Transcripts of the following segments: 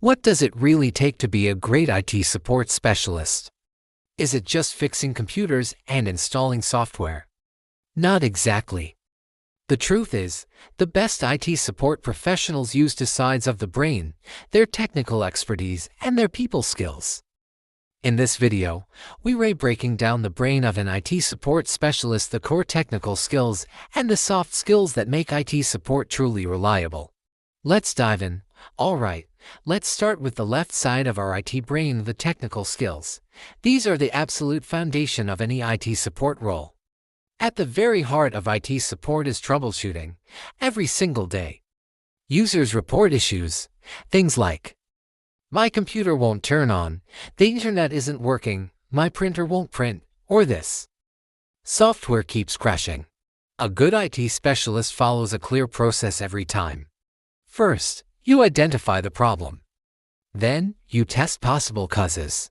What does it really take to be a great IT support specialist? Is it just fixing computers and installing software? Not exactly. The truth is, the best IT support professionals use two sides of the brain, their technical expertise and their people skills. In this video, we're breaking down the brain of an IT support specialist, the core technical skills and the soft skills that make IT support truly reliable. Let's dive in. Alright, let's start with the left side of our IT brain, the technical skills. These are the absolute foundation of any IT support role. At the very heart of IT support is troubleshooting, every single day. Users report issues, things like, my computer won't turn on, the internet isn't working, my printer won't print, or this. Software keeps crashing. A good IT specialist follows a clear process every time. First, you identify the problem. Then, you test possible causes.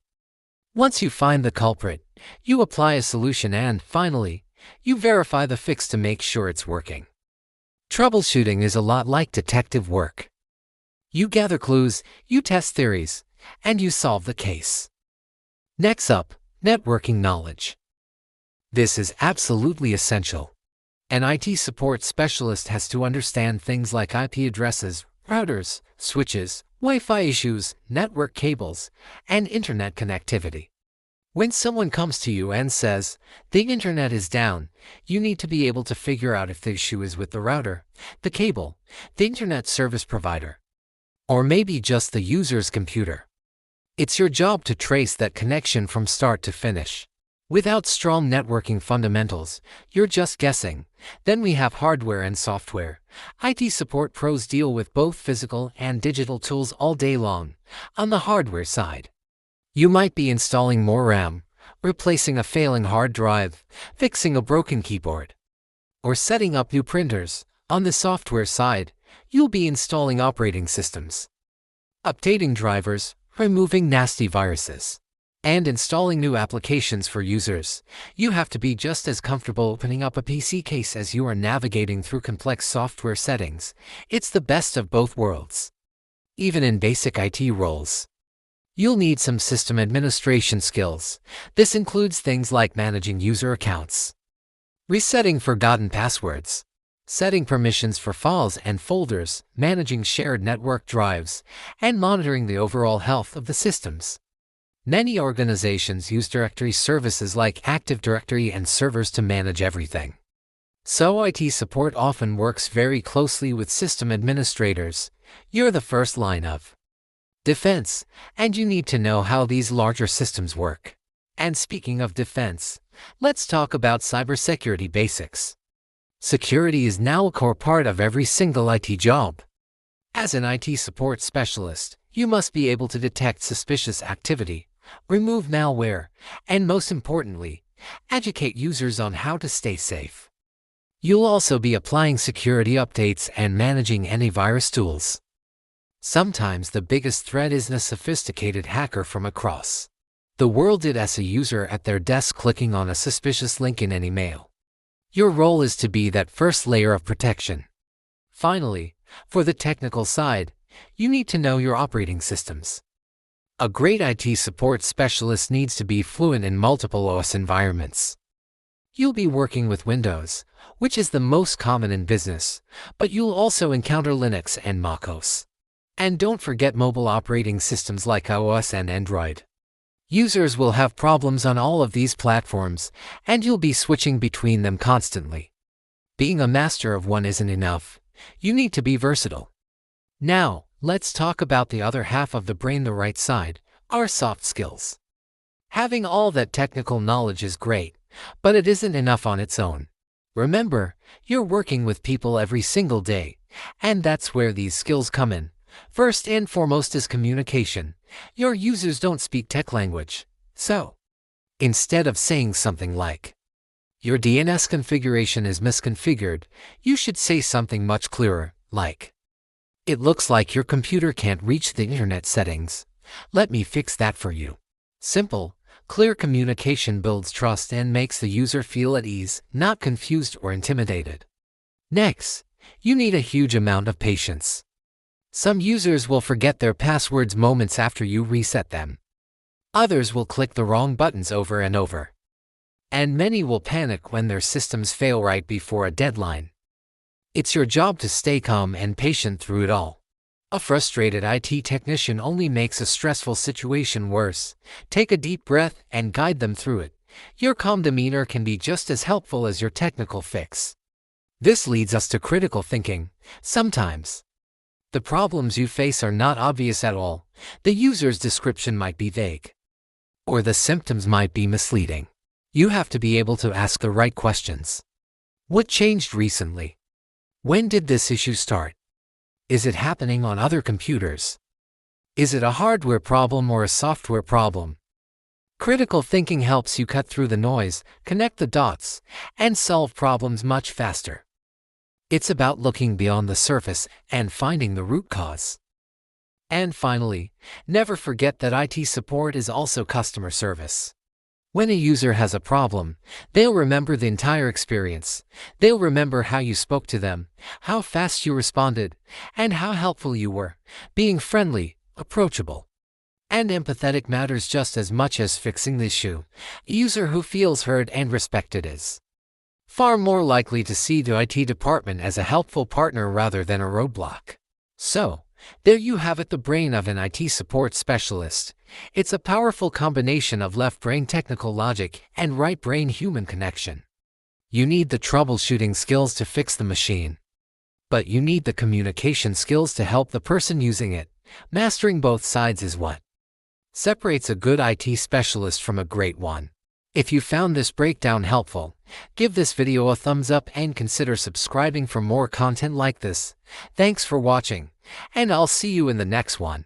Once you find the culprit, you apply a solution and, finally, you verify the fix to make sure it's working. Troubleshooting is a lot like detective work. You gather clues, you test theories, and you solve the case. Next up, networking knowledge. This is absolutely essential. An IT support specialist has to understand things like IP addresses, routers, switches, Wi-Fi issues, network cables, and internet connectivity. When someone comes to you and says, the internet is down, you need to be able to figure out if the issue is with the router, the cable, the internet service provider, or maybe just the user's computer. It's your job to trace that connection from start to finish. Without strong networking fundamentals, you're just guessing. Then we have hardware and software. IT support pros deal with both physical and digital tools all day long. On the hardware side, you might be installing more RAM, replacing a failing hard drive, fixing a broken keyboard, or setting up new printers. On the software side, you'll be installing operating systems, updating drivers, removing nasty viruses, and installing new applications for users. You have to be just as comfortable opening up a PC case as you are navigating through complex software settings. It's the best of both worlds. Even in basic IT roles, you'll need some system administration skills. This includes things like managing user accounts, resetting forgotten passwords, setting permissions for files and folders, managing shared network drives, and monitoring the overall health of the systems. Many organizations use directory services like Active Directory and servers to manage everything. So IT support often works very closely with system administrators. You're the first line of defense, and you need to know how these larger systems work. And speaking of defense, let's talk about cybersecurity basics. Security is now a core part of every single IT job. As an IT support specialist, you must be able to detect suspicious activity, remove malware, and most importantly, educate users on how to stay safe. You'll also be applying security updates and managing antivirus tools. Sometimes the biggest threat isn't a sophisticated hacker from across the world. It's a user at their desk clicking on a suspicious link in any mail. Your role is to be that first layer of protection. Finally, for the technical side, you need to know your operating systems. A great IT support specialist needs to be fluent in multiple OS environments. You'll be working with Windows, which is the most common in business, but you'll also encounter Linux and macOS. And don't forget mobile operating systems like iOS and Android. Users will have problems on all of these platforms, and you'll be switching between them constantly. Being a master of one isn't enough. You need to be versatile. Now, let's talk about the other half of the brain, the right side, our soft skills. Having all that technical knowledge is great, but it isn't enough on its own. Remember, you're working with people every single day, and that's where these skills come in. First and foremost is communication. Your users don't speak tech language, so instead of saying something like, your DNS configuration is misconfigured, you should say something much clearer, like, it looks like your computer can't reach the internet settings. Let me fix that for you. Simple, clear communication builds trust and makes the user feel at ease, not confused or intimidated. Next, you need a huge amount of patience. Some users will forget their passwords moments after you reset them. Others will click the wrong buttons over and over. And many will panic when their systems fail right before a deadline. It's your job to stay calm and patient through it all. A frustrated IT technician only makes a stressful situation worse. Take a deep breath and guide them through it. Your calm demeanor can be just as helpful as your technical fix. This leads us to critical thinking. Sometimes, the problems you face are not obvious at all. The user's description might be vague, or the symptoms might be misleading. You have to be able to ask the right questions. What changed recently? When did this issue start? Is it happening on other computers? Is it a hardware problem or a software problem? Critical thinking helps you cut through the noise, connect the dots, and solve problems much faster. It's about looking beyond the surface and finding the root cause. And finally, never forget that IT support is also customer service. When a user has a problem, they'll remember the entire experience. They'll remember how you spoke to them, how fast you responded, and how helpful you were. Being friendly, approachable, and empathetic matters just as much as fixing the issue. A user who feels heard and respected is far more likely to see the IT department as a helpful partner rather than a roadblock. So, there you have it, the brain of an IT support specialist. It's a powerful combination of left-brain technical logic and right-brain human connection. You need the troubleshooting skills to fix the machine, but you need the communication skills to help the person using it. Mastering both sides is what separates a good IT specialist from a great one. If you found this breakdown helpful, give this video a thumbs up and consider subscribing for more content like this. Thanks for watching, and I'll see you in the next one.